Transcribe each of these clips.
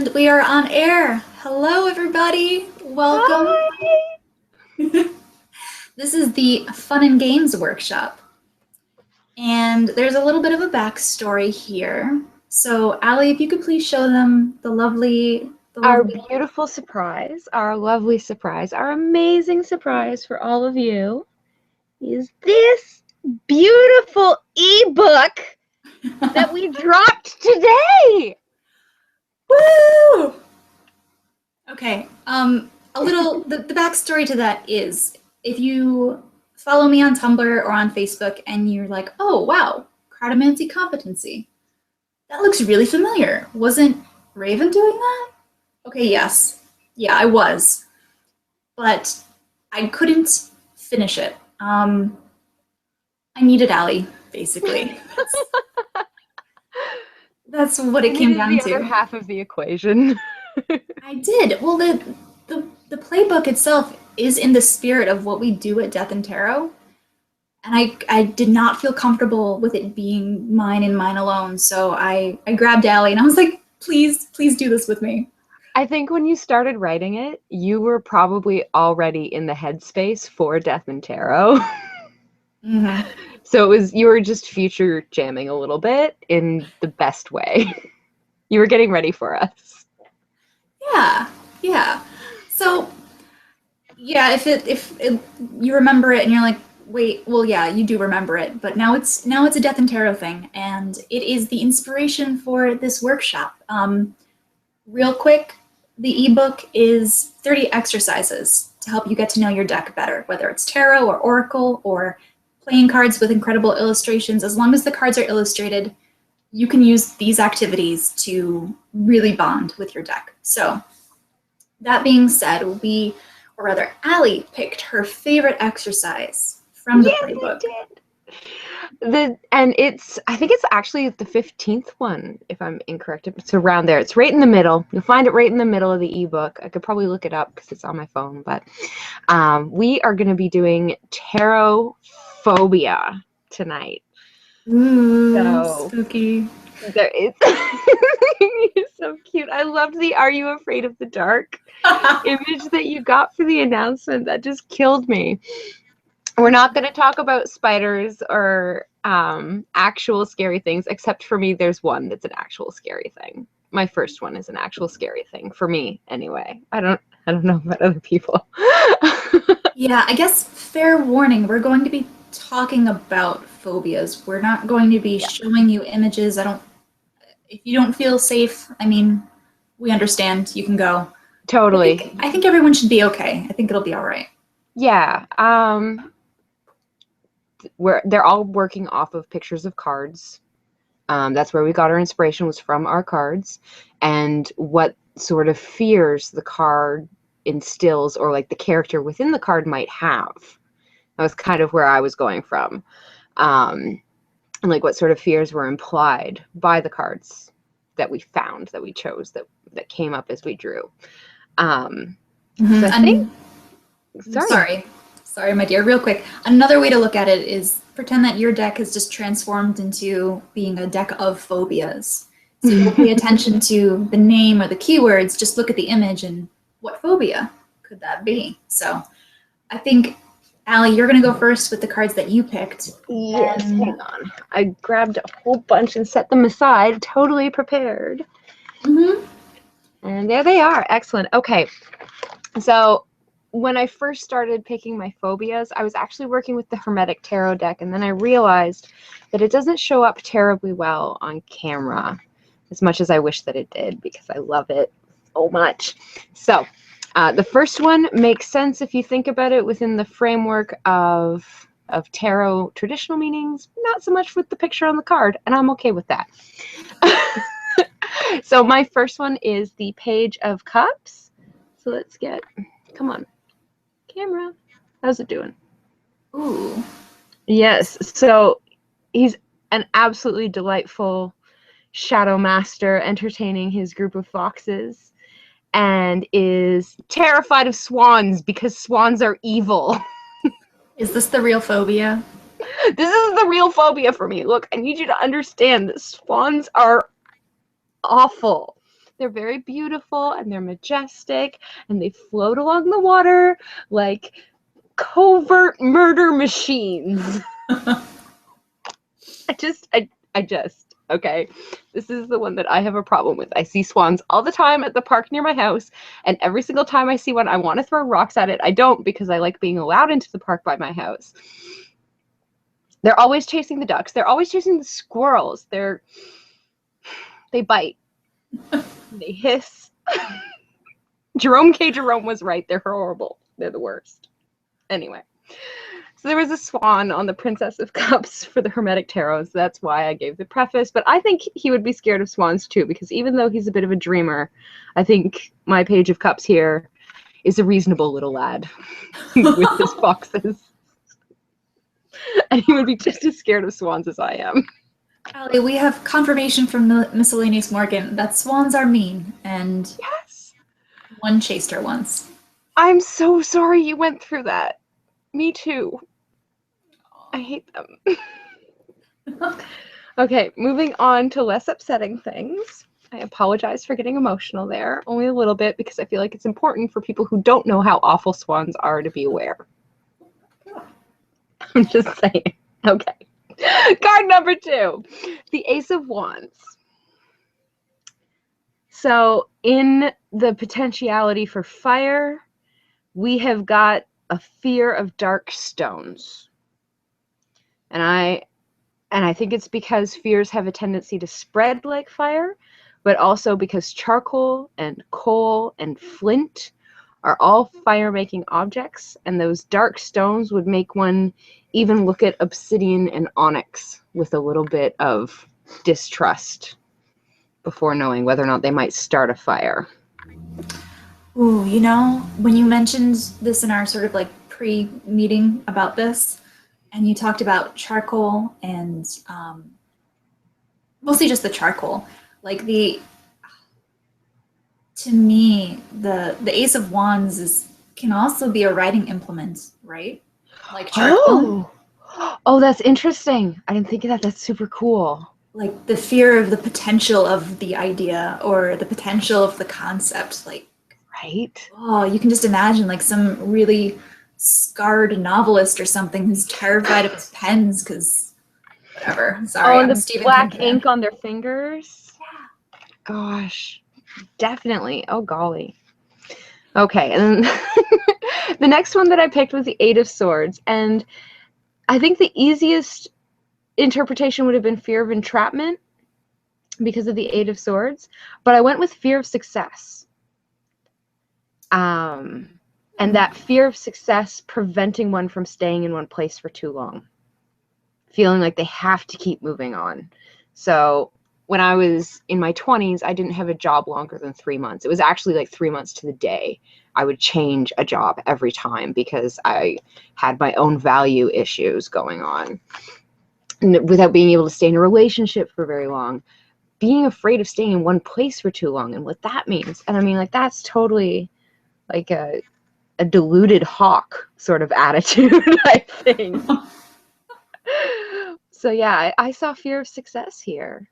And we are on air. Hello, everybody. Welcome. Hi. This is the Fun and Games workshop. And there's a little bit of a backstory here. So, Allie, if you could please show them Our beautiful surprise, our lovely surprise, our amazing surprise for all of you is this beautiful ebook that we dropped today. Woo! Okay. The backstory to that is if you follow me on Tumblr or on Facebook and you're like, oh wow, cartomancy competency. That looks really familiar. Wasn't Raven doing that? Okay, yes. Yeah, I was. But I couldn't finish it. I needed Allie, basically. That's what it came down to. The other half of the equation. I did. Well, the playbook itself is in the spirit of what we do at Death and Tarot. And I did not feel comfortable with it being mine and mine alone. So I grabbed Allie and I was like, please do this with me. I think when you started writing it, you were probably already in the headspace for Death and Tarot. Mm-hmm. So you were just future jamming a little bit in the best way. You were getting ready for us. Yeah. So, yeah, if you remember it and you're like, wait, well, yeah, you do remember it, but now it's a Death and Tarot thing, and it is the inspiration for this workshop. Real quick, the ebook is 30 exercises to help you get to know your deck better, whether it's tarot or oracle or playing cards with incredible illustrations. As long as the cards are illustrated, you can use these activities to really bond with your deck. So that being said, Allie picked her favorite exercise from the playbook. I think it's actually the 15th one, if I'm incorrect. It's around there. It's right in the middle. You'll find it right in the middle of the ebook. I could probably look it up because it's on my phone, but we are going to be doing tarot phobia tonight. Ooh, so spooky. There is. You're so cute. I loved the "Are you afraid of the dark" image that you got for the announcement. That just killed me. We're not going to talk about spiders or actual scary things, except for me, there's one that's an actual scary thing. My first one is an actual scary thing for me, anyway. I don't know about other people. Yeah, I guess fair warning. We're going to be talking about phobias. We're not going to be showing you images. If you don't feel safe, I mean, we understand. You can go. Totally. I think everyone should be okay. I think it'll be all right. Yeah. They're all working off of pictures of cards. That's where we got our inspiration, was from our cards, and what sort of fears the card instills, or like the character within the card might have. That was kind of where I was going from. And like what sort of fears were implied by the cards that we found, that we chose, that came up as we drew. So I think... Sorry, my dear. Real quick, another way to look at it is pretend that your deck has just transformed into being a deck of phobias. So you don't pay attention to the name or the keywords, just look at the image and what phobia could that be? So I think, Allie, you're going to go first with the cards that you picked. Yes, hang on. I grabbed a whole bunch and set them aside, totally prepared. Mm-hmm. And there they are. Excellent. Okay. So when I first started picking my phobias, I was actually working with the Hermetic Tarot deck, and then I realized that it doesn't show up terribly well on camera, as much as I wish that it did, because I love it so much. So the first one makes sense if you think about it within the framework of tarot traditional meanings, not so much with the picture on the card, and I'm okay with that. So my first one is the Page of Cups. So let's come on, camera. How's it doing? Ooh. Yes. So he's an absolutely delightful shadow master entertaining his group of foxes, and is terrified of swans because swans are evil. Is this the real phobia? This is the real phobia for me. Look, I need you to understand that swans are awful. They're very beautiful and they're majestic and they float along the water like covert murder machines. Okay. This is the one that I have a problem with. I see swans all the time at the park near my house, and every single time I see one, I want to throw rocks at it. I don't, because I like being allowed into the park by my house. They're always chasing the ducks. They're always chasing the squirrels. They bite. They hiss. Jerome was right. They're horrible. They're the worst. Anyway. So there was a swan on the Princess of Cups for the Hermetic Tarot, so that's why I gave the preface. But I think he would be scared of swans too, because even though he's a bit of a dreamer, I think my Page of Cups here is a reasonable little lad with his foxes. And he would be just as scared of swans as I am. Alie, we have confirmation from Miscellaneous Morgan that swans are mean, and yes, one chased her once. I'm so sorry you went through that. Me too. I hate them. Okay, moving on to less upsetting things. I apologize for getting emotional there, only a little bit, because I feel like it's important for people who don't know how awful swans are to be aware. I'm just saying. Okay. Card number 2, the Ace of Wands. So in the potentiality for fire, we have got a fear of dark stones. And I think it's because fears have a tendency to spread like fire, but also because charcoal and coal and flint are all fire-making objects, and those dark stones would make one even look at obsidian and onyx with a little bit of distrust before knowing whether or not they might start a fire. Ooh, you know, when you mentioned this in our sort of like pre-meeting about this, and you talked about charcoal and mostly just the charcoal, like to me, the Ace of Wands can also be a writing implement, right? Like charcoal. Oh, that's interesting. I didn't think of that. That's super cool. Like the fear of the potential of the idea or the potential of the concept, like. Right. Oh, you can just imagine like some really scarred novelist or something who's terrified of his pens because whatever. Sorry, and I'm the Stephen black King ink on their fingers. Yeah. Gosh, definitely. Oh golly. Okay, and then the next one that I picked was the Eight of Swords, and I think the easiest interpretation would have been fear of entrapment because of the Eight of Swords, but I went with fear of success. And that fear of success preventing one from staying in one place for too long, feeling like they have to keep moving on. So when I was in my 20s, I didn't have a job longer than 3 months. It was actually like 3 months to the day. I would change a job every time because I had my own value issues going on. And without being able to stay in a relationship for very long, being afraid of staying in one place for too long and what that means. And I mean, like, that's totally like a deluded hawk sort of attitude, I think. So yeah, I saw fear of success here.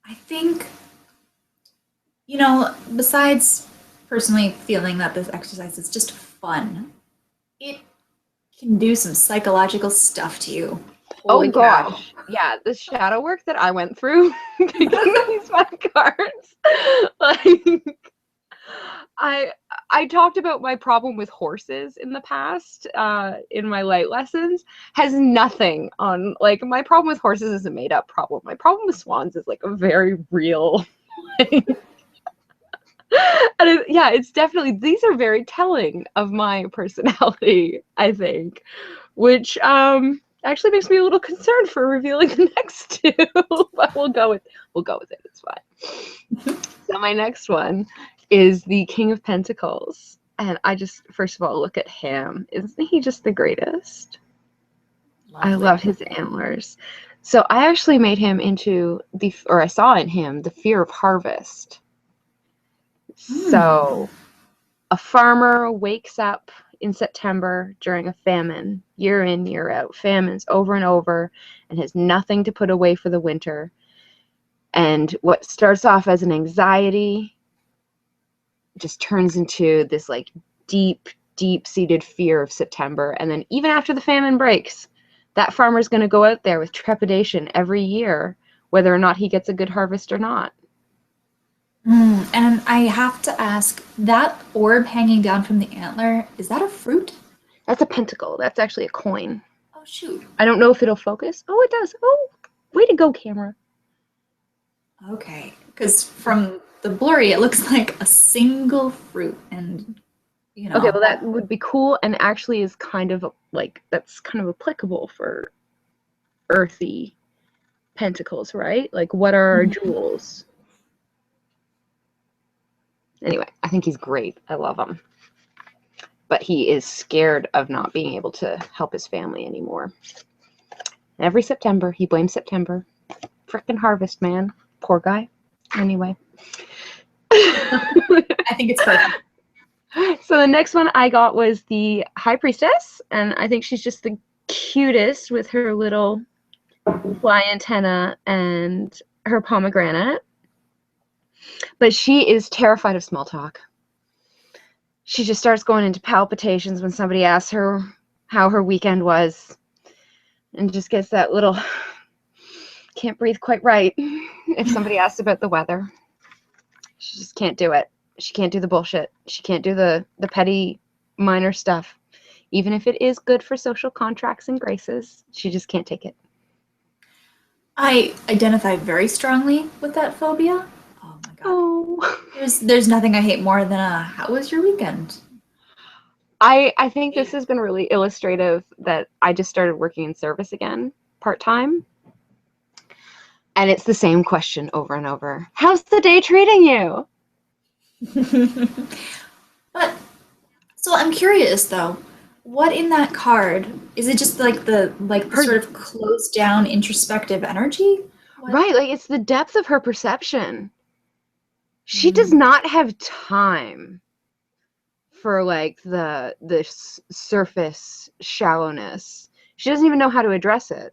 I think, you know, besides personally feeling that this exercise is just fun, it can do some psychological stuff to you. Holy cow. Gosh. Yeah, the shadow work that I went through picking these 5 cards. Like, I talked about my problem with horses in the past in my light lessons. Has nothing on, like, my problem with horses is a made up problem. My problem with swans is like a very real thing. And yeah, it's definitely, these are very telling of my personality, I think, which actually makes me a little concerned for revealing the next 2, but we'll go with it. It's fine. So my next one is the King of Pentacles, and I just, first of all, look at him. Isn't he just the greatest? Lovely. I love his antlers. So I actually made him into I saw in him the fear of harvest. So a farmer wakes up in September during a famine, year in, year out, famines over and over, and has nothing to put away for the winter. And what starts off as an anxiety just turns into this like deep-seated fear of September. And then even after the famine breaks, that farmer's going to go out there with trepidation every year, whether or not he gets a good harvest or not. And I have to ask, that orb hanging down from the antler, is that a fruit? That's a pentacle. That's actually a coin. Oh, shoot. I don't know if it'll focus. Oh, it does. Oh, way to go, camera. Okay, because from the blurry, it looks like a single fruit, and you know. Okay, well that would be cool, and actually is kind of like, that's kind of applicable for earthy pentacles, right? Like, what are our jewels? Anyway, I think he's great. I love him. But he is scared of not being able to help his family anymore. Every September, he blames September. Frickin' harvest, man. Poor guy. Anyway. I think it's perfect. So the next one I got was the High Priestess, and I think she's just the cutest with her little fly antenna and her pomegranate. But she is terrified of small talk. She just starts going into palpitations when somebody asks her how her weekend was, and just gets that little can't breathe quite right if somebody asks about the weather. She just can't do it. She can't do the bullshit. She can't do the petty minor stuff. Even if it is good for social contracts and graces, she just can't take it. I identify very strongly with that phobia. Oh my god. Oh. There's nothing I hate more than how was your weekend? I think this has been really illustrative that I just started working in service again, part-time. And it's the same question over and over. How's the day treating you? But so I'm curious though, what in that card is it? Just like the sort of closed down introspective energy? What? Right, like it's the depth of her perception. She does not have time for like the surface shallowness. She doesn't even know how to address it.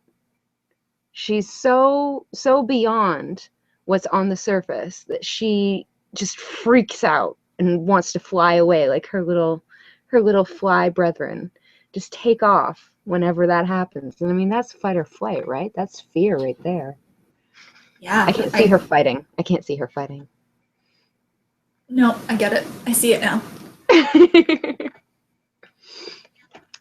She's so beyond what's on the surface that she just freaks out and wants to fly away, like her little fly brethren just take off whenever that happens. And I mean, that's fight or flight, right? That's fear right there. Yeah. I can't see her fighting. I can't see her fighting. No, I get it. I see it now.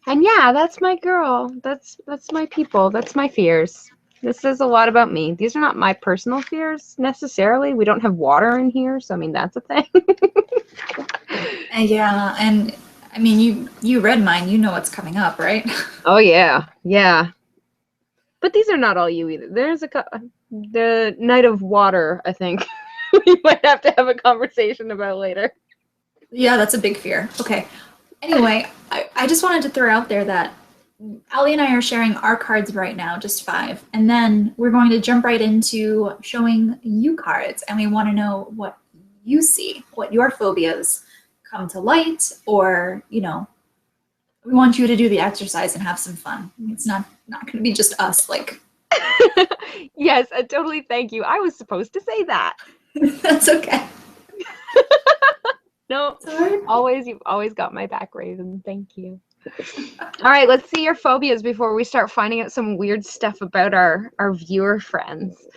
And yeah, that's my girl. That's my people. That's my fears. This says a lot about me. These are not my personal fears necessarily. We don't have water in here, so I mean that's a thing. Yeah, and I mean you read mine. You know what's coming up, right? Oh yeah, yeah. But these are not all you either. There's the Night of Water. I think we might have to have a conversation about later. Yeah, that's a big fear. Okay. Anyway, I just wanted to throw out there that Alie and I are sharing our cards right now, just 5. And then we're going to jump right into showing you cards. And we want to know what you see, what your phobias come to light, or, you know, we want you to do the exercise and have some fun. It's not going to be just us, like. Yes, totally. Thank you. I was supposed to say that. That's okay. No, you've always got my back, Raven. Thank you. All right, let's see your phobias before we start finding out some weird stuff about our viewer friends.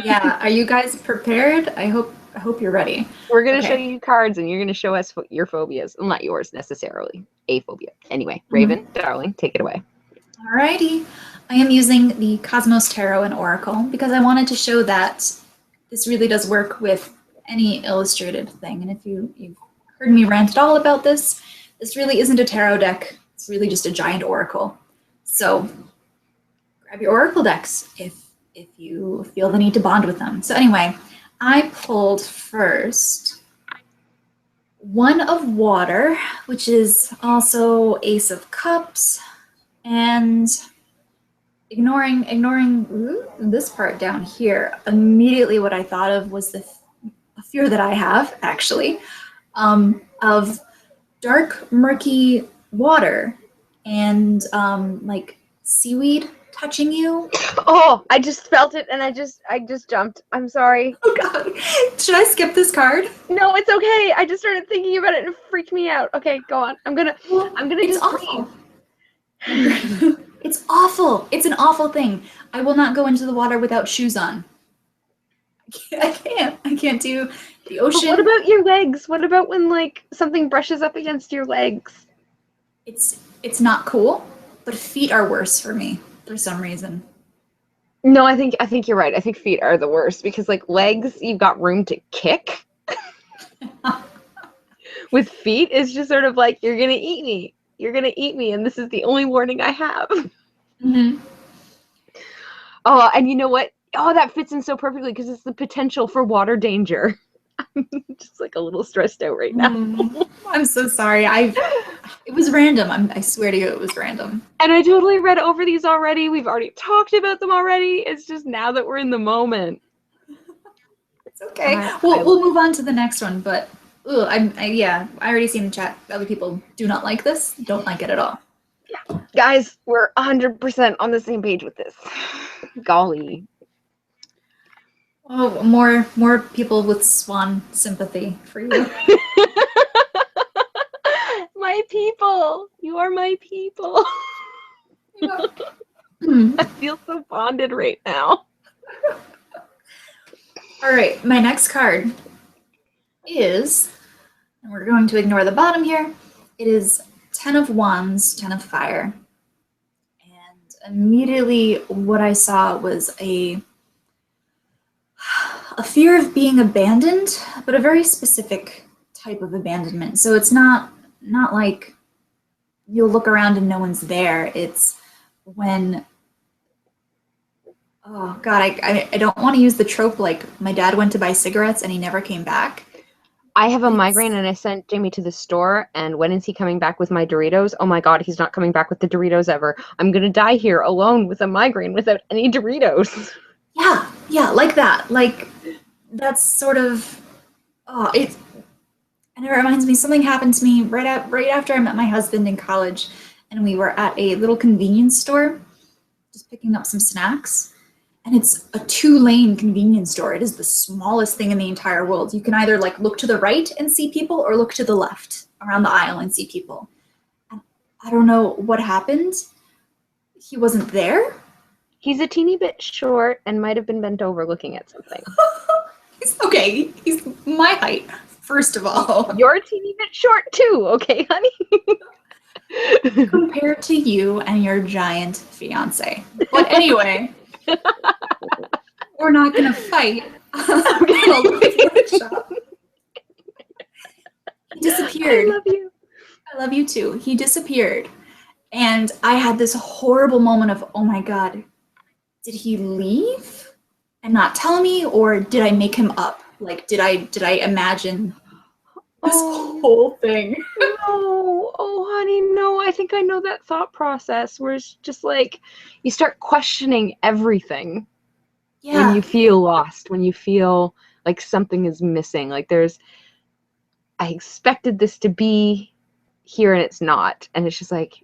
Yeah, are you guys prepared? I hope you're ready. We're going to show you cards, and you're going to show us your phobias. Well, not yours necessarily. A phobia. Anyway, Raven, darling, take it away. Alrighty. I am using the Cosmos Tarot and Oracle because I wanted to show that this really does work with any illustrated thing. And if you've heard me rant at all about this, this really isn't a tarot deck. It's really just a giant oracle. So grab your oracle decks if you feel the need to bond with them. So anyway, I pulled first One of Water, which is also Ace of Cups, and ignoring this part down here, immediately what I thought of was a fear that I have, actually, of dark, murky water and like seaweed touching you? Oh, I just felt it and I just jumped. I'm sorry. Oh God, should I skip this card? No, it's okay. I just started thinking about it and it freaked me out. Okay, go on. I'm gonna It's just awful. breathe. It's awful. It's an awful thing. I will not go into the water without shoes on. I can't. I can't do the But ocean. what about your legs? What about when like something brushes up against your legs? It's not cool, but feet are worse for me for some reason. No, I think you're right. I think feet are the worst because like legs, you've got room to kick. With feet, it's just sort of like you're gonna eat me. You're gonna eat me, and this is the only warning I have. Mm-hmm. Oh, and you know what? Oh, that fits in so perfectly because it's the potential for water danger. I'm just like a little stressed out right now. I'm so sorry. It was random. I swear to you, it was random. And I totally read over these already. We've already talked about them already. It's just now that we're in the moment. It's okay. We'll move on to the next one, but yeah, I already seen in the chat other people do not like this. Don't like it at all. Yeah. Guys, we're 100% on the same page with this. Golly. Oh, more people with swan sympathy for you. My people. You are my people. Yeah. I feel so bonded right now. All right, my next card is, and we're going to ignore the bottom here, it is 10 of Wands, 10 of Fire. And immediately what I saw was a fear of being abandoned, but a very specific type of abandonment. So it's not like you'll look around and no one's there. It's when, oh God, I don't want to use the trope like my dad went to buy cigarettes and he never came back. I have a migraine and I sent Jamie to the store, and when is he coming back with my Doritos? Oh my God, he's not coming back with the Doritos ever. I'm gonna die here alone with a migraine without any Doritos. Yeah, like that. Like that's sort of, oh, and it reminds me, something happened to me right after I met my husband in college, and we were at a little convenience store just picking up some snacks. And it's a 2-lane convenience store. It is the smallest thing in the entire world. You can either like look to the right and see people or look to the left around the aisle and see people. And I don't know what happened. He wasn't there. He's a teeny bit short and might have been bent over looking at something. He's my height, first of all. You're a teeny bit short too, okay, honey? Compared to you and your giant fiance. But anyway, we're not gonna fight. He disappeared. I love you. I love you too. He disappeared. And I had this horrible moment of, oh my God, did he leave and not tell me, or did I make him up? Like, did I imagine this whole thing? No, oh honey, no. I think I know that thought process where it's just like you start questioning everything. Yeah. When you feel lost, when you feel like something is missing, like I expected this to be here and it's not. And it's just like,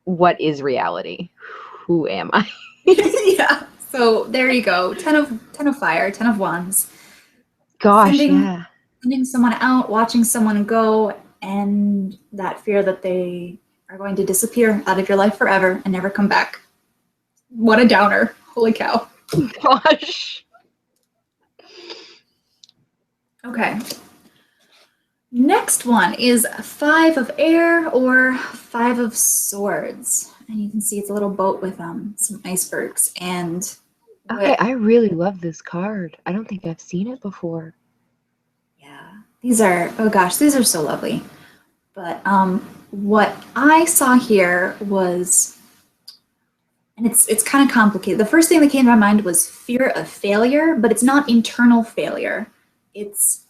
what is reality? Who am I? Yeah. So there you go. 10 of Fire, 10 of Wands. Gosh, Sending someone out, watching someone go, and that fear that they are going to disappear out of your life forever and never come back. What a downer. Holy cow. Gosh. Okay. Next one is 5 of Air or 5 of Swords. And you can see it's a little boat with some icebergs. And okay, I really love this card. I don't think I've seen it before. Yeah, these are, oh gosh, these are so lovely. But what I saw here was, and it's kind of complicated. The first thing that came to my mind was fear of failure, but it's not internal failure. It's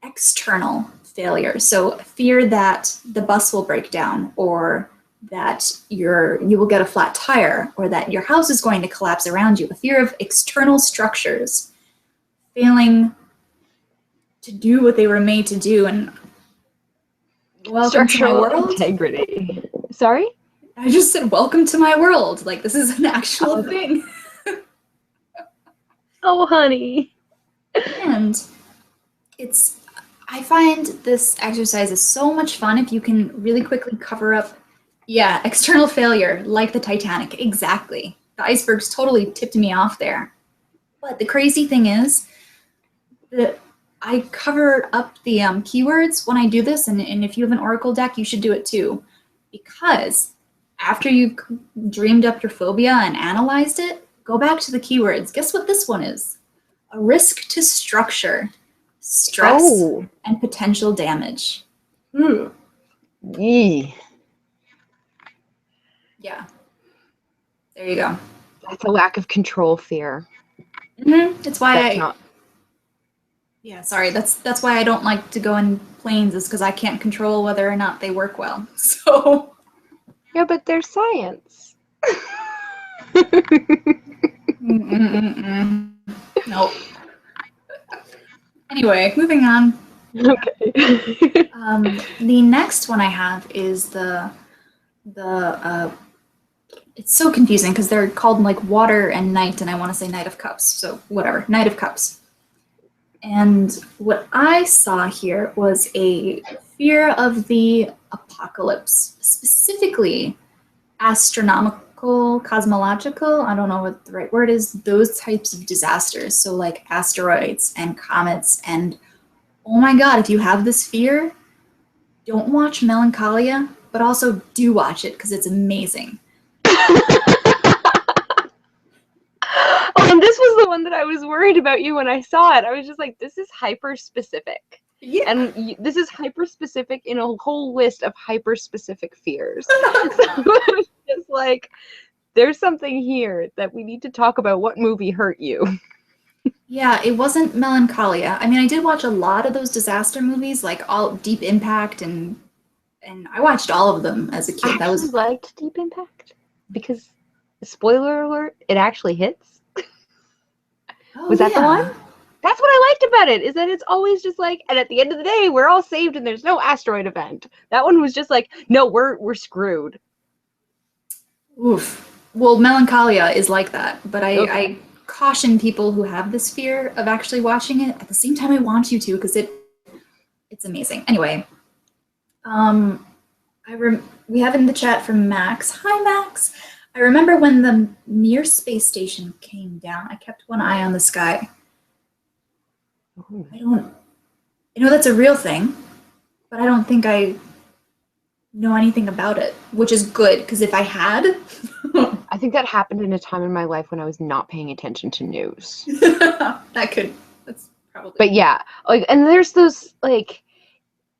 external failure. So fear that the bus will break down, or that you will get a flat tire, or that your house is going to collapse around you. A fear of external structures failing to do what they were made to do. And welcome to my Structural world. integrity. Sorry? I just said, welcome to my world. Like, this is an actual thing. Oh, honey. And I find this exercise is so much fun if you can really quickly cover up, yeah, external failure, like the Titanic. Exactly. The icebergs totally tipped me off there. But the crazy thing is that I cover up the keywords when I do this, and if you have an Oracle deck, you should do it too. Because after you've dreamed up your phobia and analyzed it, go back to the keywords. Guess what this one is? A risk to structure, stress, and potential damage. Yee. Yeah. There you go. That's a lack of control fear. That's why Yeah, sorry. That's why I don't like to go in planes, is because I can't control whether or not they work well. So Yeah, but there's science. Nope. Anyway, moving on. Okay. The next one I have is it's so confusing because they're called like water and night, and I want to say Knight of Cups. So whatever, Knight of Cups. And what I saw here was a fear of the apocalypse, specifically astronomical, cosmological, I don't know what the right word is, those types of disasters. So like asteroids and comets. And oh my God, if you have this fear, don't watch Melancholia, but also do watch it because it's amazing. And this was the one that I was worried about you when I saw it. I was just like, this is hyper specific. Yeah. And this is hyper specific in a whole list of hyper specific fears. So it's just like, there's something here that we need to talk about. What movie hurt you? Yeah, it wasn't Melancholia. I mean, I did watch a lot of those disaster movies, like all Deep Impact, and I watched all of them as a kid. I liked Deep Impact because, spoiler alert, it actually hits. Was that the one? That's what I liked about it, is that it's always just like, and at the end of the day, we're all saved and there's no asteroid event. That one was just like, no, we're screwed. Oof. Well, Melancholia is like that, but I caution people who have this fear of actually watching it. At the same time, I want you to, because it's amazing. Anyway, we have in the chat from Max. Hi, Max. I remember when the Mir space station came down, I kept one eye on the sky. I know that's a real thing, but I don't think I know anything about it, which is good, because if I had... I think that happened in a time in my life when I was not paying attention to news. That's probably... But yeah, like, and there's those, like,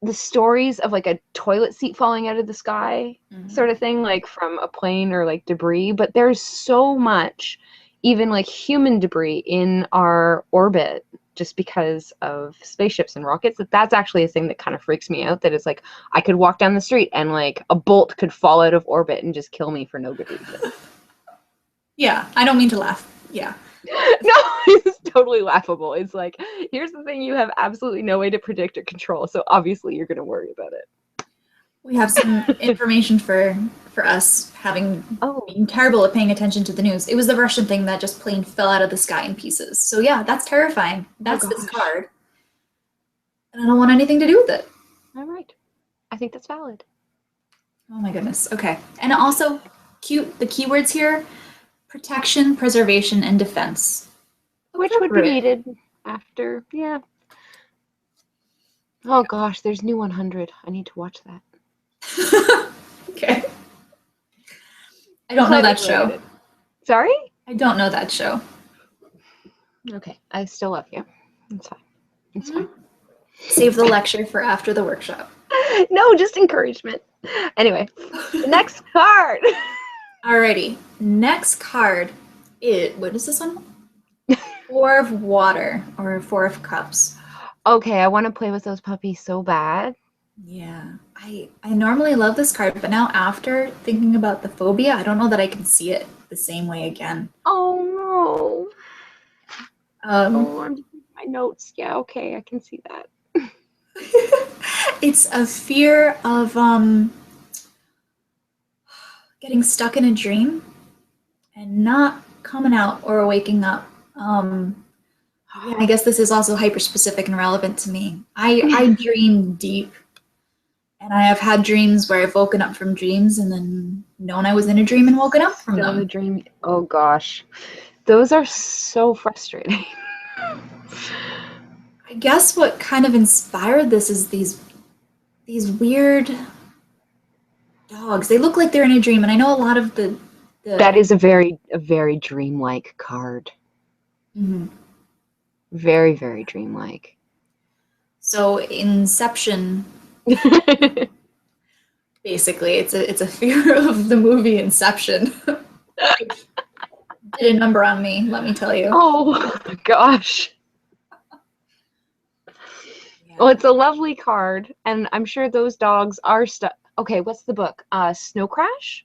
the stories of like a toilet seat falling out of the sky sort of thing, like from a plane or like debris, but there's so much even like human debris in our orbit just because of spaceships and rockets, that's actually a thing that kind of freaks me out, that it's like I could walk down the street and like a bolt could fall out of orbit and just kill me for no good reason. Yeah, I don't mean to laugh. Yeah. No, it's totally laughable. It's like, here's the thing you have absolutely no way to predict or control, so obviously you're going to worry about it. We have some information for us having been terrible at paying attention to the news. It was the Russian thing that just plain fell out of the sky in pieces. So yeah, that's terrifying. That's this card. And I don't want anything to do with it. All right. I think that's valid. Oh my goodness. Okay. And also, cute, the keywords here: protection, preservation, and defense. Which would be needed after, yeah. Oh gosh, there's new 100. I need to watch that. Okay. I don't know that show. Sorry? I don't know that show. Okay, I still love you. It's fine. It's fine. Save the lecture for after the workshop. No, just encouragement. Anyway, next card. Alrighty, next card is, what is this one? Four of Water, or Four of Cups. Okay, I want to play with those puppies so bad. Yeah, I normally love this card, but now after thinking about the phobia, I don't know that I can see it the same way again. Oh no. I'm just my notes. Yeah, okay, I can see that. It's a fear of getting stuck in a dream and not coming out or waking up. Yeah, I guess this is also hyper specific and relevant to me. I dream deep, and I have had dreams where I've woken up from dreams and then known I was in a dream and woken up from Still in the them. dream. Oh gosh, those are so frustrating. I guess what kind of inspired this is these weird dogs. They look like they're in a dream, and I know a lot of the That is a very dreamlike card. Mhm. Very, very dreamlike. So Inception, basically, it's a fear of the movie Inception. Did a number on me, let me tell you. Oh gosh. Well, it's a lovely card, and I'm sure those dogs are stuck. Okay, what's the book? Snow Crash?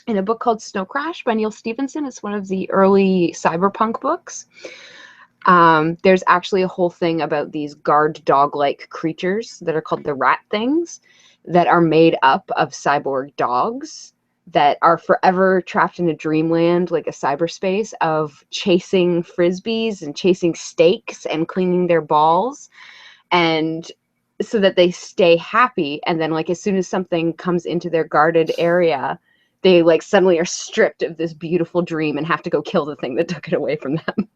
In a book called Snow Crash by Neil Stephenson. It's one of the early cyberpunk books. There's actually a whole thing about these guard dog-like creatures that are called the rat things that are made up of cyborg dogs that are forever trapped in a dreamland, like a cyberspace of chasing frisbees and chasing steaks and cleaning their balls, and so that they stay happy. And then like as soon as something comes into their guarded area, they like suddenly are stripped of this beautiful dream and have to go kill the thing that took it away from them.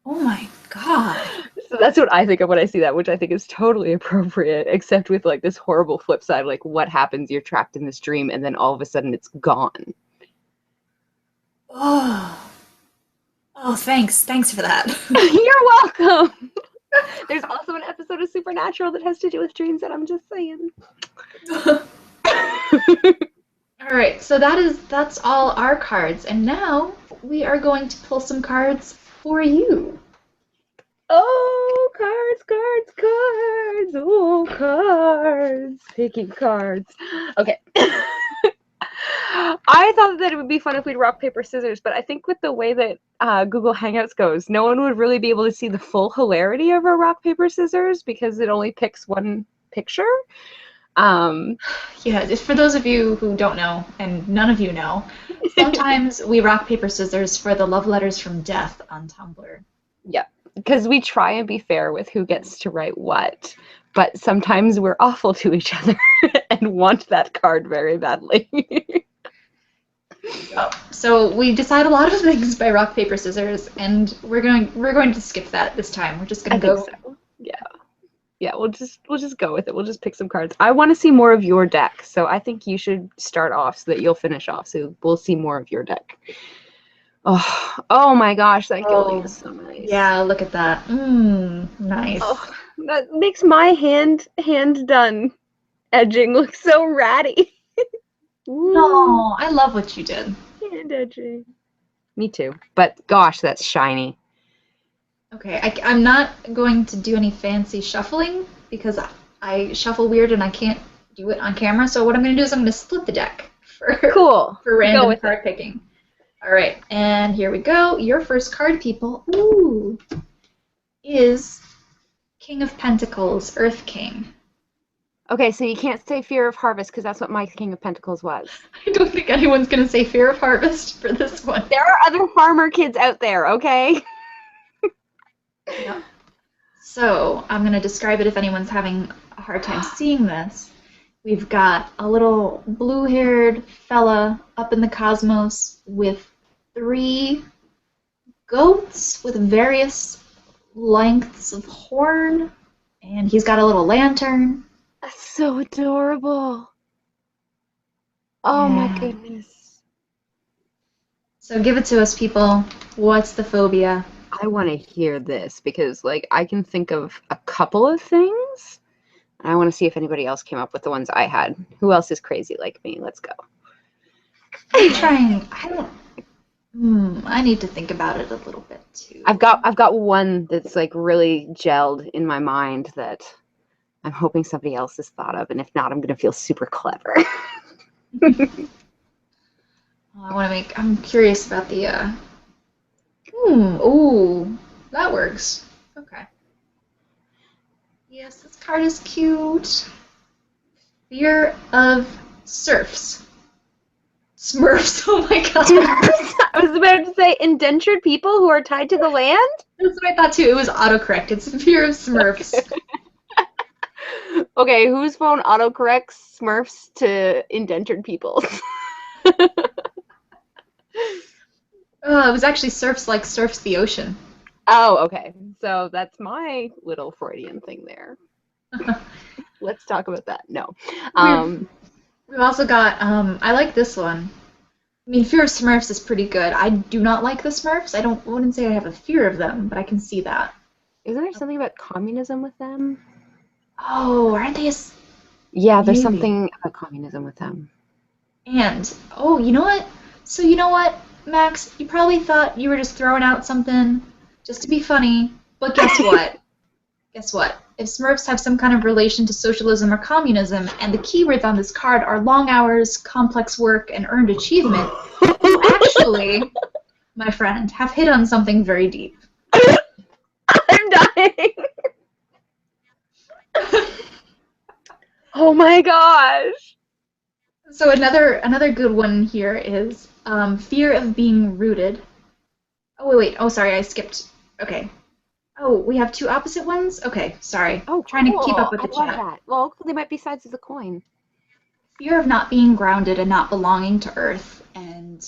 Oh my god. So that's what I think of when I see that, which I think is totally appropriate, except with like this horrible flip side, like what happens, you're trapped in this dream and then all of a sudden it's gone. Oh. Oh, thanks. Thanks for that. You're welcome. There's also an episode of Supernatural that has to do with dreams that I'm just saying. All right, so that's all our cards, and now we are going to pull some cards for you. Oh, cards. Oh, cards. Picking cards. Okay. I thought that it would be fun if we'd rock, paper, scissors, but I think with the way that Google Hangouts goes, no one would really be able to see the full hilarity of a rock, paper, scissors because it only picks one picture. Yeah, just for those of you who don't know, and none of you know, sometimes we rock, paper, scissors for the love letters from death on Tumblr. Yeah, because we try and be fair with who gets to write what, but sometimes we're awful to each other and want that card very badly. So we decide a lot of things by rock, paper, scissors, and we're going to skip that this time. We're just going to go. So. Yeah, we'll just go with it. We'll just pick some cards. I want to see more of your deck, so I think you should start off so that you'll finish off. So we'll see more of your deck. Oh my gosh, that gilding is so nice. Yeah, look at that. Nice. Oh, that makes my hand done edging look so ratty. No, I love what you did. Hand edging. Me too. But gosh, that's shiny. Okay, I'm not going to do any fancy shuffling because I shuffle weird and I can't do it on camera. So what I'm going to do is I'm going to split the deck for random card picking. All right, and here we go. Your first card, people, is King of Pentacles, Earth King. Okay, so you can't say Fear of Harvest because that's what my King of Pentacles was. I don't think anyone's going to say Fear of Harvest for this one. There are other farmer kids out there, okay? Yeah. So I'm going to describe it if anyone's having a hard time seeing this. We've got a little blue-haired fella up in the cosmos with 3 goats with various lengths of horn, and he's got a little lantern. That's so adorable. Oh my goodness. So give it to us, people. What's the phobia? I want to hear this because, like, I can think of a couple of things. I want to see if anybody else came up with the ones I had. Who else is crazy like me? Let's go. I'm trying. I need to think about it a little bit too. I've got one that's like really gelled in my mind that I'm hoping somebody else has thought of, and if not, I'm gonna feel super clever. I'm curious about the. Ooh, that works. Okay. Yes, this card is cute. Fear of serfs. Smurfs. Oh my god. I was about to say indentured people who are tied to the land? That's what I thought too. It was autocorrect. It's a fear of Smurfs. Okay, whose phone autocorrects Smurfs to indentured people? It was actually surfs like surfs the ocean. Oh, okay. So that's my little Freudian thing there. Let's talk about that. No. We've we've also got I like this one. I mean, fear of Smurfs is pretty good. I do not like the Smurfs. Wouldn't say I have a fear of them, but I can see that. Isn't there something about communism with them? Oh, aren't they? Yeah, there's Maybe. something about communism with them. And oh, you know what? So you know what, Max? You probably thought you were just throwing out something just to be funny, but guess what? Guess what? If Smurfs have some kind of relation to socialism or communism, and the keywords on this card are long hours, complex work, and earned achievement, you actually, my friend, have hit on something very deep. I'm dying. Oh my gosh. So another good one here is fear of being rooted. Oh wait. Oh sorry, I skipped. Okay. Oh, we have two opposite ones? Okay, sorry. Oh, Trying to keep up cool. with I the love chat. that. Well, they might be sides of the coin. Fear of not being grounded and not belonging to Earth. And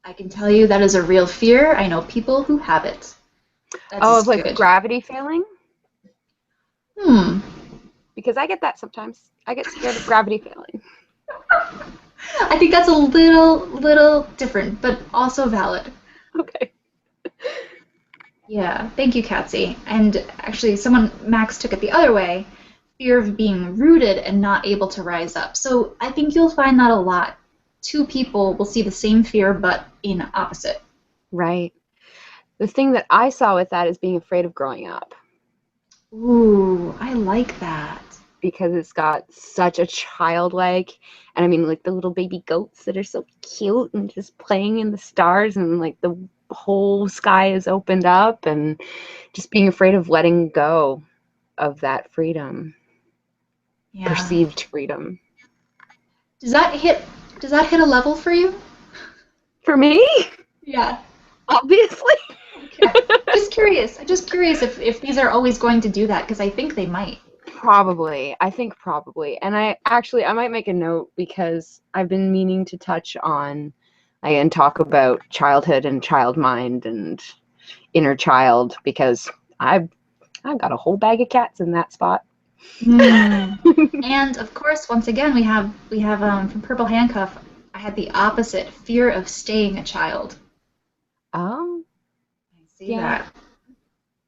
I can tell you that is a real fear. I know people who have it. That Oh, is of like good. gravity failing? Hmm. Because I get that sometimes. I get scared of gravity failing. I think that's a little different, but also valid. Okay. Yeah, thank you, Katsy. And actually, Max took it the other way, fear of being rooted and not able to rise up. So I think you'll find that a lot. Two people will see the same fear, but in opposite. Right. The thing that I saw with that is being afraid of growing up Ooh, I like that. because it's got such a childlike, and I mean, like the little baby goats that are so cute and just playing in the stars, and like the whole sky is opened up, and just being afraid of letting go of that freedom, Yeah. perceived freedom. Does that hit does that hit a level for you? For me, Yeah. obviously. Okay. Just curious. I'm just curious if these are always going to do that, because I think they might. Probably. I think probably. And I might make a note because I've been meaning to touch on and talk about childhood and child mind and inner child because I've I've got a whole bag of cats in that spot. Hmm. And of course, once again, we have from Purple Handcuff. I had the opposite, fear of staying a child. Oh, I see yeah. that.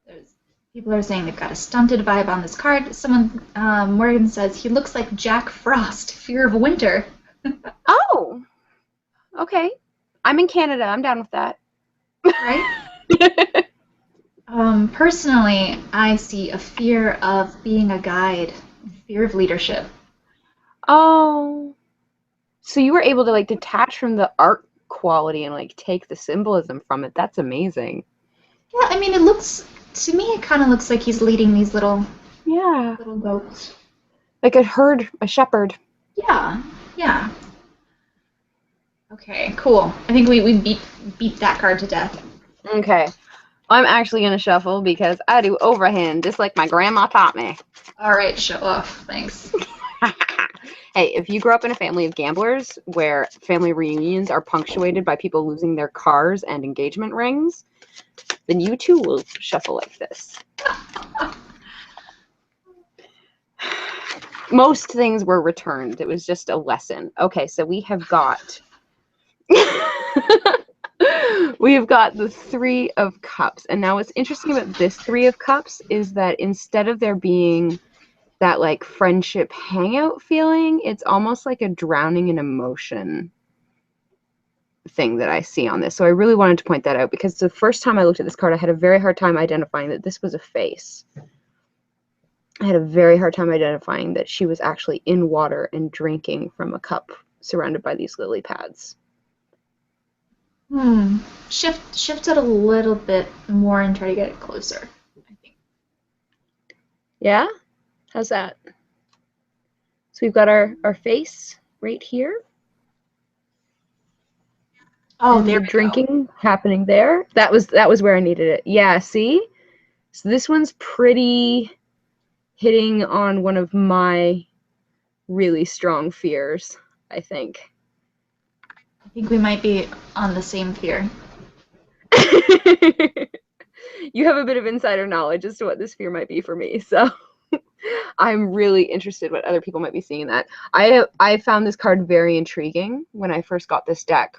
There's people are saying they've got a stunted vibe on this card. Someone, Morgan says he looks like Jack Frost, fear of winter. Oh, okay. I'm in Canada. I'm down with that. Right? Personally, I see a fear of being a guide, fear of leadership. Oh, so you were able to like detach from the art quality and like take the symbolism from it. That's amazing. Yeah, I mean, it looks to me, it kind of looks like he's leading these Yeah. little goats. Like a herd, a shepherd. Yeah, yeah. Okay, cool. I think we beat that card to death. Okay. I'm actually going to shuffle because I do overhand just like my grandma taught me. All right, show off. Thanks. Hey, if you grew up in a family of gamblers where family reunions are punctuated by people losing their cars and engagement rings, then you too will shuffle like this. Most things were returned. It was just a lesson. Okay, so we have got we have got the Three of Cups. And now what's interesting about this Three of Cups is that instead of there being that like friendship hangout feeling, it's almost like a drowning in emotion thing that I see on this. So I really wanted to point that out because the first time I looked at this card, I had a very hard time identifying that this was a face. I had a very hard time identifying that she was actually in water and drinking from a cup surrounded by these lily pads. Hmm. Shift it a little bit more and try to get it closer, I think. Yeah? How's that? So we've got our face right here. Oh, And there the we go. drinking happening there. That was where I needed it. Yeah, see? So this one's pretty hitting on one of my really strong fears, I think. I think we might be on the same fear. You have a bit of insider knowledge as to what this fear might be for me, so I'm really interested what other people might be seeing in that. I found this card very intriguing when I first got this deck,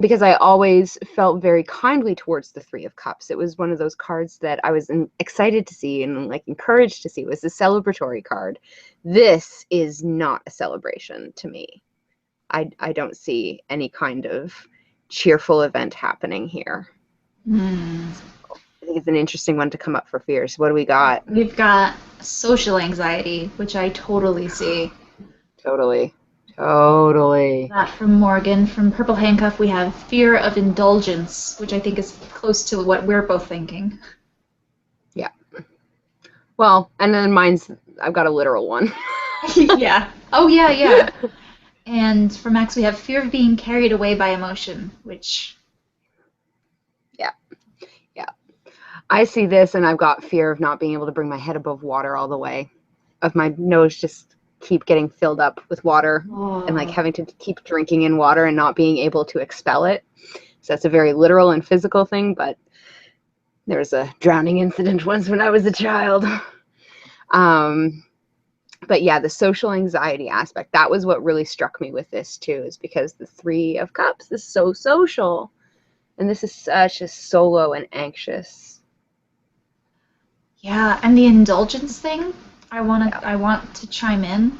because I always felt very kindly towards the Three of Cups. It was one of those cards that I was excited to see and like encouraged to see. It was a celebratory card. This is not a celebration to me. I don't see any kind of cheerful event happening here. I think it's an interesting one to come up for fears. What do we got? We've got social anxiety, which I totally see. Totally. Totally. That from Morgan. From Purple Handcuff, we have fear of indulgence, which I think is close to what we're both thinking. Yeah. Well, and then I've got a literal one. Yeah. Oh, yeah, yeah. And for Max, we have fear of being carried away by emotion, which... Yeah. Yeah. I see this and I've got fear of not being able to bring my head above water all the way. Of my nose just keep getting filled up with water and like having to keep drinking in water and not being able to expel it. So that's a very literal and physical thing, but there was a drowning incident once when I was a child. But yeah, the social anxiety aspect, that was what really struck me with this too, is because the Three of Cups is so social. And this is such a solo and anxious. Yeah, and the indulgence thing, I want to chime in. Can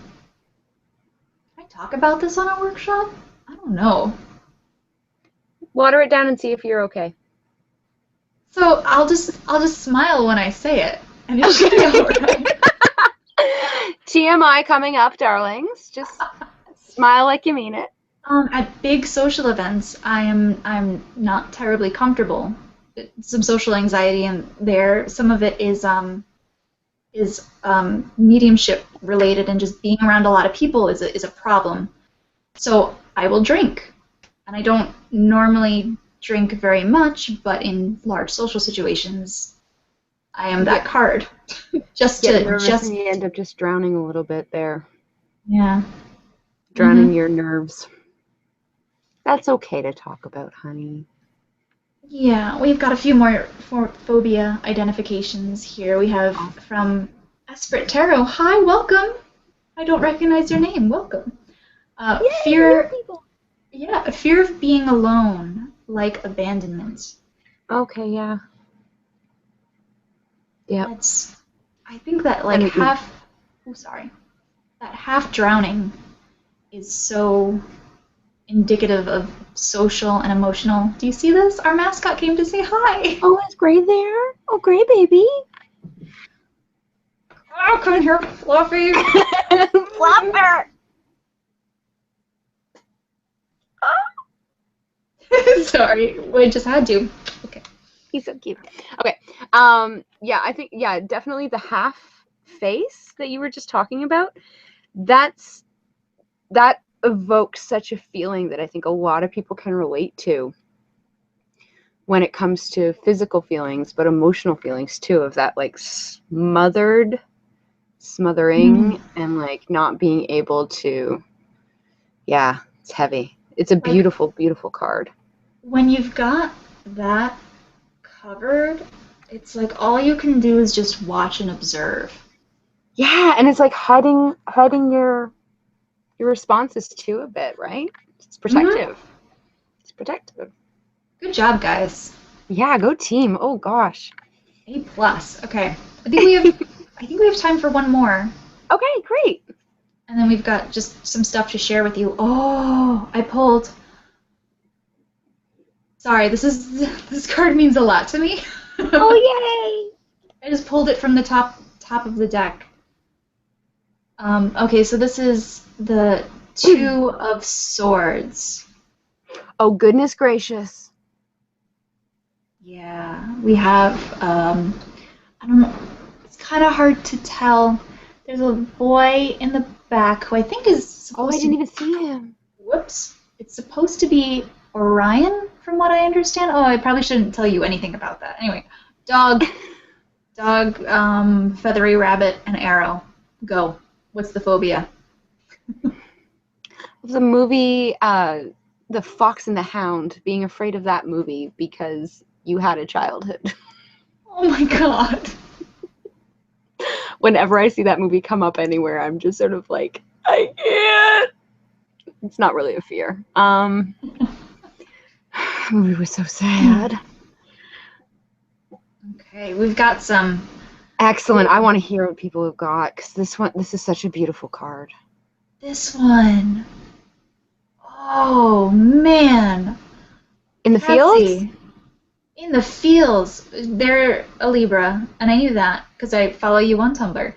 I talk about this on a workshop? I don't know. Water it down and see if you're okay. So I'll just smile when I say it, and it should be all right. TMI coming up, darlings. Just smile like you mean it. At big social events, I'm not terribly comfortable. Some social anxiety in there. Some of it is mediumship related, and just being around a lot of people is a problem. So I will drink, and I don't normally drink very much, but in large social situations, I am that card. And you end up just drowning a little bit there. Yeah. Drowning your nerves. That's okay to talk about, honey. Yeah, we've got a few more phobia identifications here. We have from Esprit Tarot. Hi, welcome. I don't recognize your name. Welcome. Fear. Yeah, fear of being alone, like abandonment. Okay, yeah. Yeah. I think that like that half drowning is so indicative of social and emotional. Do you see this? Our mascot came to say hi. Oh, is Gray there? Oh, Gray baby. Oh, come here, Fluffy. Fluffer. Sorry, we just had to. Okay. He's so cute. Okay. Yeah, I think definitely the half face that you were just talking about. That evokes such a feeling that I think a lot of people can relate to when it comes to physical feelings, but emotional feelings too, of that like smothering and like not being able to. Yeah, it's heavy. It's a beautiful, beautiful card. When you've got that covered, it's like all you can do is just watch and observe. Yeah, and it's like hiding your responses too a bit, right? It's protective. It's protective. Good job, guys. Yeah, go team. Oh gosh. A+. Okay. I think we have time for one more. Okay, great. And then we've got just some stuff to share with you. Oh, I pulled. Sorry, this card means a lot to me. Oh yay! I just pulled it from the top of the deck. Okay, so this is the Two of Swords. Oh goodness gracious. Yeah, we have, I don't know, it's kind of hard to tell. There's a boy in the back who I think is supposed I didn't even see him. Whoops. It's supposed to be Orion, from what I understand. Oh, I probably shouldn't tell you anything about that. Anyway, dog, feathery rabbit, and arrow. Go. What's the phobia? The movie, The Fox and the Hound, being afraid of that movie because you had a childhood. Oh my god. Whenever I see that movie come up anywhere, I'm just sort of like, I can't. It's not really a fear. The movie was so sad. Okay, we've got some. Excellent. I want to hear what people have got, because this is such a beautiful card. This one. Oh man. In the fields? In the fields. They're a Libra, and I knew that because I follow you on Tumblr.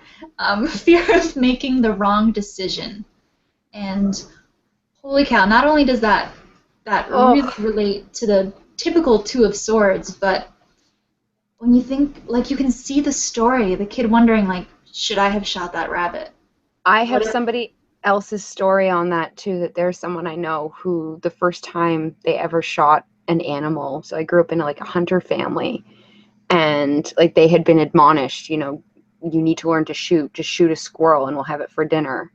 Fear of making the wrong decision. And holy cow, not only does that really relate to the typical Two of Swords, but when you think, like, you can see the story, the kid wondering, like, should I have shot that rabbit? I have somebody else's story on that too, that there's someone I know who the first time they ever shot an animal, so I grew up in like a hunter family, and like they had been admonished, you know, you need to learn to shoot, just shoot a squirrel and we'll have it for dinner.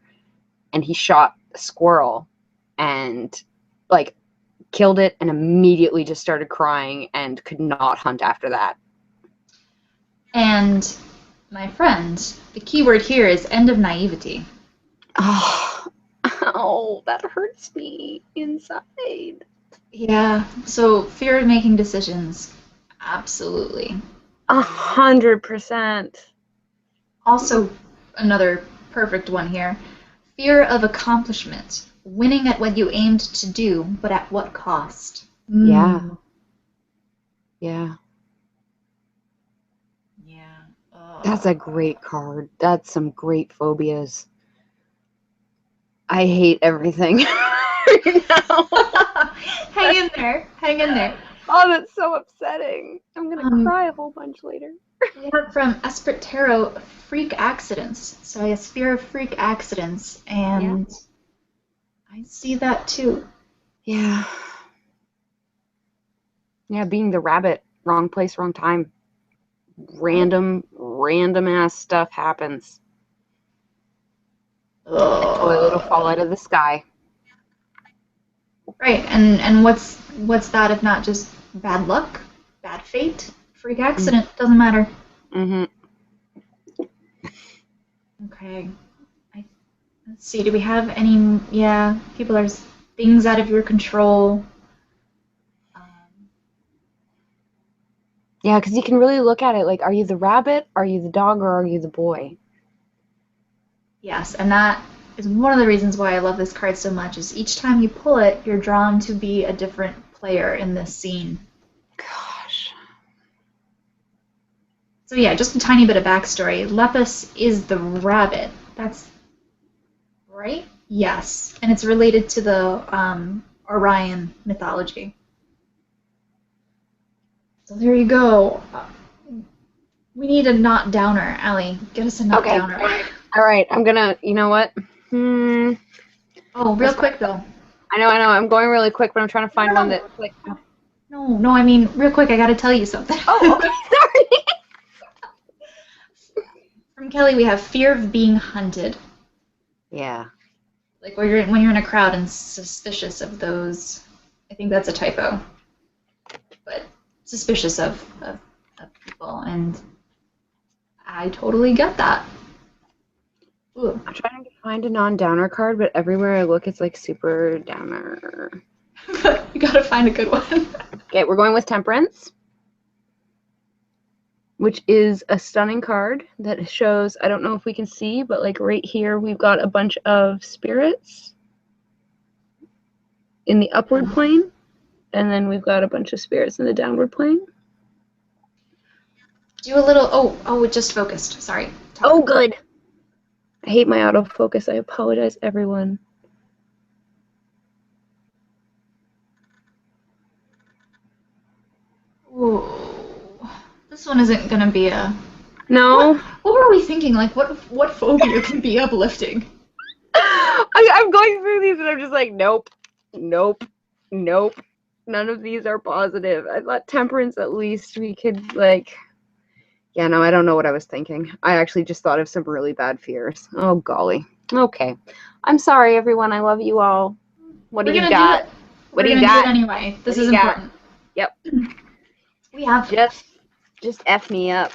And he shot a squirrel and like killed it and immediately just started crying and could not hunt after that. And my friend, the key word here is end of naivety. Oh, that hurts me inside. Yeah, so fear of making decisions, absolutely. 100%. Also, another perfect one here. Fear of accomplishment, winning at what you aimed to do, but at what cost? Yeah. Yeah. Yeah. That's a great card. That's some great phobias. I hate everything right now. Hang in there. Hang in there. Oh, that's so upsetting. I'm going to cry a whole bunch later. We have from Esprit Tarot, freak accidents. So I guess fear of freak accidents, and yeah. I see that too. Yeah. Yeah, being the rabbit, wrong place, wrong time. Random ass stuff happens. A toilet will fall out of the sky. Right, and what's that if not just bad luck, bad fate, freak accident? Doesn't matter. Okay. Let's see. Do we have any? Yeah, people are things out of your control. Yeah, because you can really look at it like, are you the rabbit, are you the dog, or are you the boy? Yes, and that is one of the reasons why I love this card so much, is each time you pull it, you're drawn to be a different player in this scene. Gosh. So yeah, just a tiny bit of backstory. Lepus is the rabbit. That's right? Yes. And it's related to the Orion mythology. So there you go. We need a not downer, Allie. Get us a not downer. All right. I'm gonna. You know what? Oh, real quick though. I know. I'm going really quick, but I'm trying to find one that's like. No. I mean, real quick. I got to tell you something. Oh, okay. Sorry. From Kelly, we have fear of being hunted. Yeah. Like when you're in a crowd and suspicious of those. I think that's a typo. But suspicious of people, and I totally get that. Ooh. I'm trying to find a non-downer card, but everywhere I look, it's like super downer. You gotta find a good one. Okay, we're going with Temperance, which is a stunning card that shows, I don't know if we can see, but like right here, we've got a bunch of spirits in the upward plane. And then we've got a bunch of spirits in the downward plane. Do a little, oh, it just focused. Sorry. Oh, good. I hate my autofocus. I apologize, everyone. Ooh. This one isn't going to be a... No. What were we thinking? Like, what phobia can be uplifting? I'm going through these and I'm just like, nope. None of these are positive. I thought temperance, at least we could, like... Yeah, no, I don't know what I was thinking. I actually just thought of some really bad fears. Oh, golly. Okay. I'm sorry, everyone. I love you all. What do you got? What do you got? We're gonna do it anyway. This is important. Yep. We have just F me up.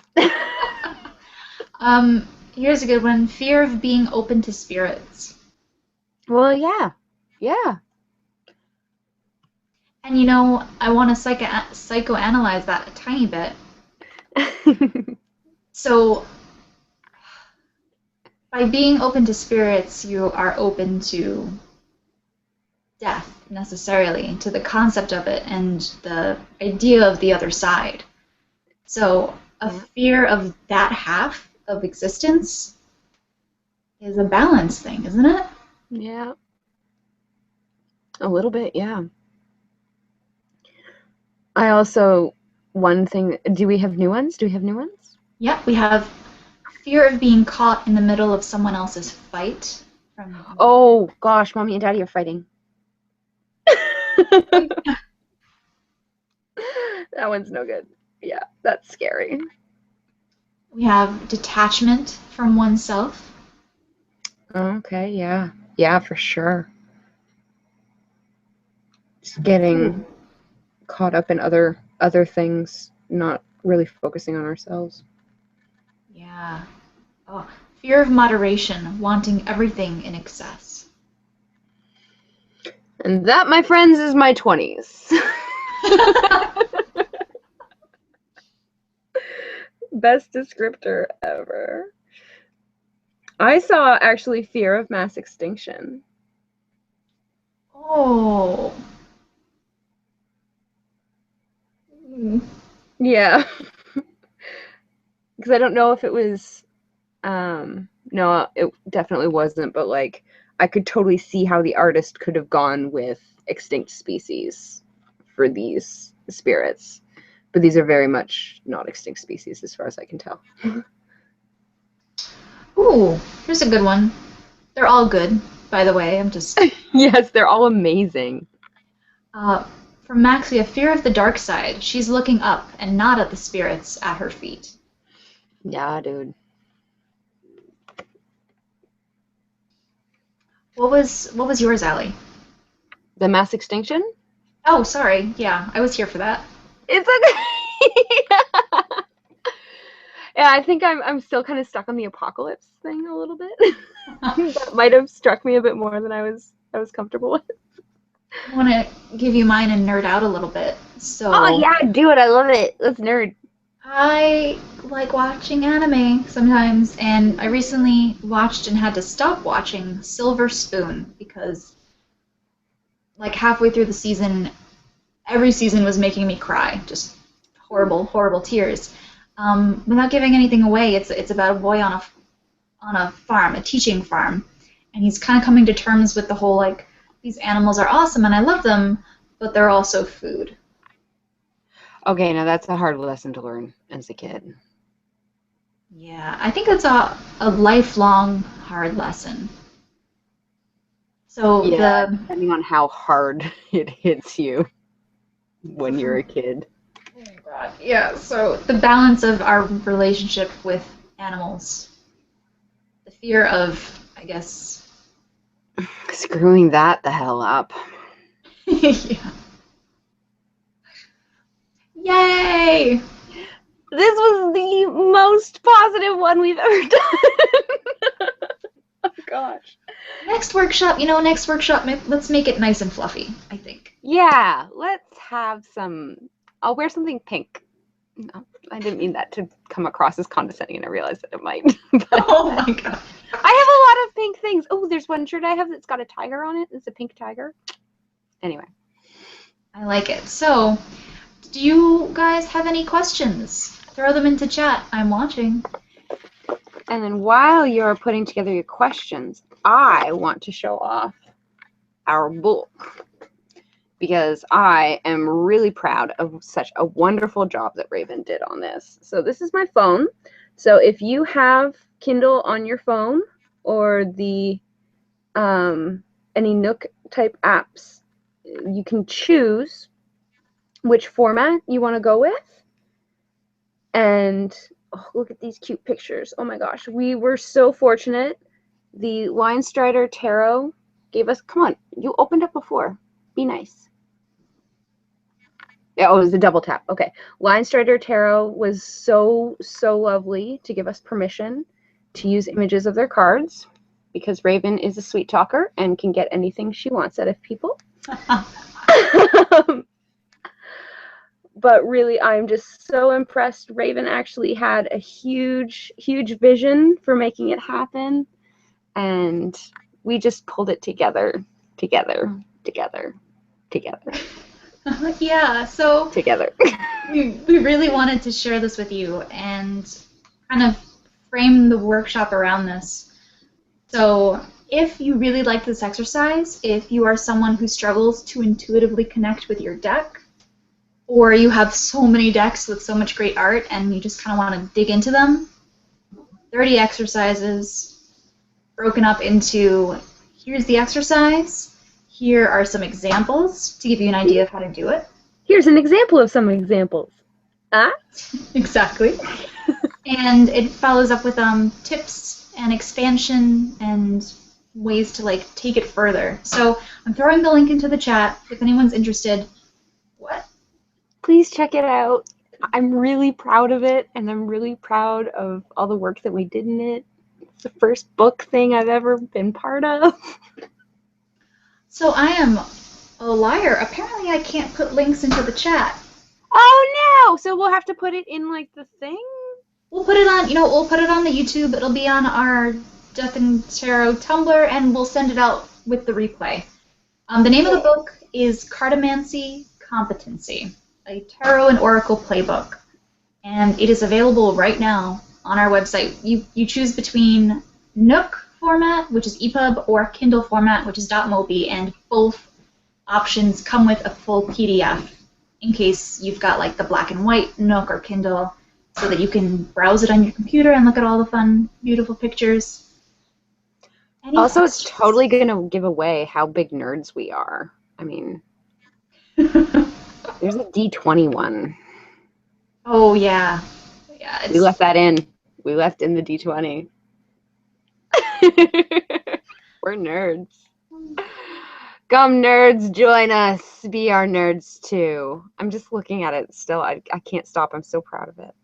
Here's a good one. Fear of being open to spirits. Well, yeah. Yeah. And you know, I want to psychoanalyze that a tiny bit. So, by being open to spirits, you are open to death, necessarily, to the concept of it and the idea of the other side. So, a fear of that half of existence is a balance thing, isn't it? Yeah. A little bit, yeah. I also, one thing, do we have new ones? Yep, we have fear of being caught in the middle of someone else's fight. Oh, gosh, Mommy and Daddy are fighting. That one's no good. Yeah, that's scary. We have detachment from oneself. Okay, yeah. Yeah, for sure. Just getting caught up in other things, not really focusing on ourselves. Yeah. Oh, fear of moderation, wanting everything in excess. And that, my friends, is my 20s. Best descriptor ever. I saw actually fear of mass extinction. Oh. Yeah. Because I don't know if it was, no, it definitely wasn't, but like, I could totally see how the artist could have gone with extinct species for these spirits. But these are very much not extinct species as far as I can tell. Ooh, here's a good one. They're all good, by the way. I'm just... Yes, they're all amazing. From Max, we have fear of the dark side. She's looking up and not at the spirits at her feet. Yeah, dude. What was yours, Alie? The mass extinction? Oh, sorry. Yeah, I was here for that. It's okay. Yeah, I think I'm still kind of stuck on the apocalypse thing a little bit. That might have struck me a bit more than I was comfortable with. I want to give you mine and nerd out a little bit. So. Oh yeah, do it. I love it. Let's nerd. I like watching anime sometimes, and I recently watched and had to stop watching Silver Spoon because, like, halfway through the season, every season was making me cry. Just horrible, horrible tears. Without giving anything away, it's about a boy on a farm, a teaching farm, and he's kind of coming to terms with the whole, like, these animals are awesome and I love them, but they're also food. Okay, now that's a hard lesson to learn as a kid. Yeah, I think it's a lifelong hard lesson. So yeah, depending on how hard it hits you when you're a kid. Oh my god. Yeah, so the balance of our relationship with animals. The fear of, I guess... screwing that the hell up. Yeah. Yay! This was the most positive one we've ever done. Oh gosh. Next workshop, let's make it nice and fluffy, I think. Yeah, let's have some... I'll wear something pink. No, I didn't mean that to come across as condescending, and I realized that it might. Oh my god. I have a lot of pink things. Oh, there's one shirt I have that's got a tiger on it. It's a pink tiger. Anyway. I like it. So, do you guys have any questions? Throw them into chat. I'm watching. And then while you're putting together your questions, I want to show off our book because I am really proud of such a wonderful job that Raven did on this. So this is my phone. So if you have Kindle on your phone or the any Nook type apps, you can choose which format you want to go with. And oh, look at these cute pictures. Oh my gosh, we were so fortunate. The Lion Strider Tarot gave us, come on, you opened up before. Be nice. Yeah, oh, it was a double tap. Okay. Lion Strider Tarot was so lovely to give us permission to use images of their cards because Raven is a sweet talker and can get anything she wants out of people. But really, I'm just so impressed. Raven actually had a huge vision for making it happen. And we just pulled it together. Yeah, so Together. we really wanted to share this with you and kind of frame the workshop around this. So if you really like this exercise, if you are someone who struggles to intuitively connect with your deck, or you have so many decks with so much great art and you just kind of want to dig into them, 30 exercises broken up into, here's the exercise, here are some examples to give you an idea of how to do it. Here's an example of some examples. Exactly. And it follows up with tips and expansion and ways to like take it further. So I'm throwing the link into the chat if anyone's interested. What? Please check it out. I'm really proud of it, and I'm really proud of all the work that we did in it. It's the first book thing I've ever been part of. So I am a liar. Apparently I can't put links into the chat. Oh no! So we'll have to put it in like the thing? We'll put it on, we'll put it on the YouTube. It'll be on our Death and Tarot Tumblr, and we'll send it out with the replay. The name of the book is Cartomancy Competency, a Tarot and Oracle playbook. And it is available right now on our website. You choose between Nook format, which is EPUB, or Kindle format, which is .mobi, and both options come with a full PDF in case you've got like the black and white Nook or Kindle, so that you can browse it on your computer and look at all the fun, beautiful pictures. Also, it's totally going to give away how big nerds we are. I mean, there's a D20 one. Oh, yeah. Yeah. We left that in. We left in the D20. We're nerds. Come, nerds, join us. Be our nerds, too. I'm just looking at it still. I can't stop. I'm so proud of it.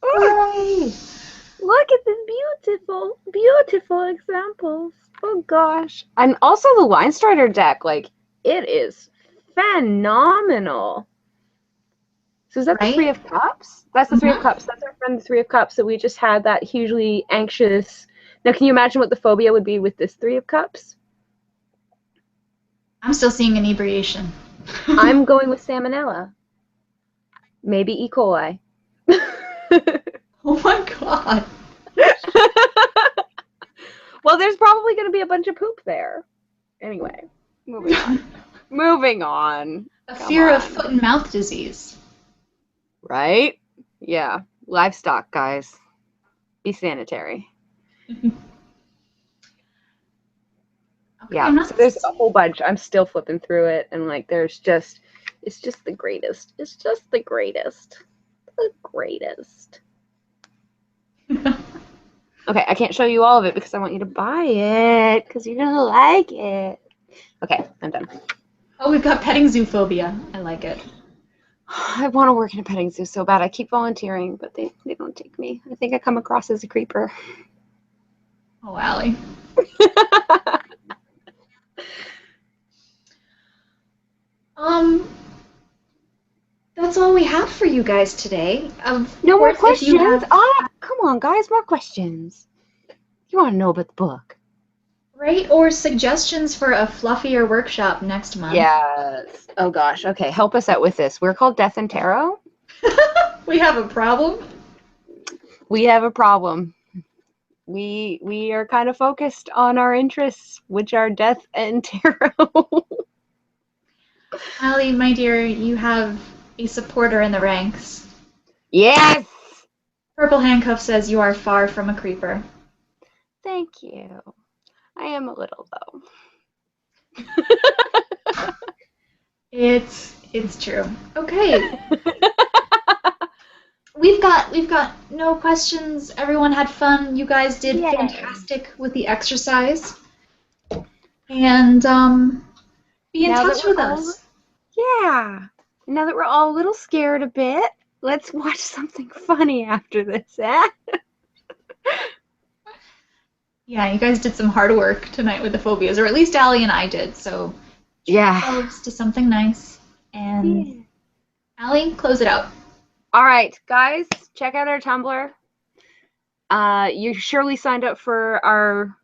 Hooray! Look at this beautiful examples. Oh, gosh. And also the Lion Strider deck. Like, it is phenomenal. So is that the Three of Cups? That's the Three of Cups. That's our friend, the Three of Cups. So we just had that hugely anxious. Now, can you imagine what the phobia would be with this Three of Cups? I'm still seeing inebriation. I'm going with salmonella. Maybe E. coli. Oh my god. Well, there's probably going to be a bunch of poop there. Anyway, moving on. Moving on. A fear of foot and mouth disease. Right? Yeah. Livestock, guys. Be sanitary. Okay, yeah. So there's a whole bunch. I'm still flipping through it, and like, it's just the greatest. It's just the greatest. The greatest. Okay, I can't show you all of it because I want you to buy it because you're gonna like it. Okay, I'm done. Oh, we've got petting zoo phobia. I like it. I want to work in a petting zoo so bad. I keep volunteering, but they don't take me. I think I come across as a creeper. Oh, Allie. That's all we have for you guys today. No more questions? Come on, guys, more questions. You want to know about the book. Right? Or suggestions for a fluffier workshop next month. Yes. Oh, gosh. Okay, help us out with this. We're called Death and Tarot. We have a problem? We have a problem. We are kind of focused on our interests, which are death and tarot. Allie, my dear, you have a supporter in the ranks. Yes! Purple Handcuff says you are far from a creeper. Thank you. I am a little, though. It's true. Okay. We've got no questions. Everyone had fun. You guys did Yay. fantastic with the exercise. And be in Now that touch we're with all- us. Yeah. Now that we're all a little scared a bit, let's watch something funny after this, eh? Yeah, you guys did some hard work tonight with the phobias, or at least Allie and I did. So treat yourselves to something nice. And Allie, close it out. All right, guys, check out our Tumblr. You surely signed up for our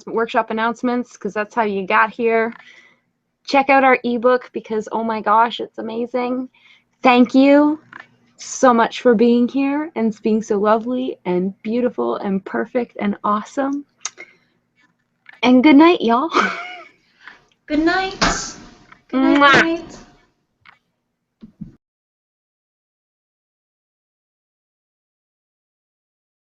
workshop announcements because that's how you got here. Check out our ebook because, oh my gosh, it's amazing. Thank you so much for being here and being so lovely and beautiful and perfect and awesome. And good night, y'all. Good night. Good night. Good night.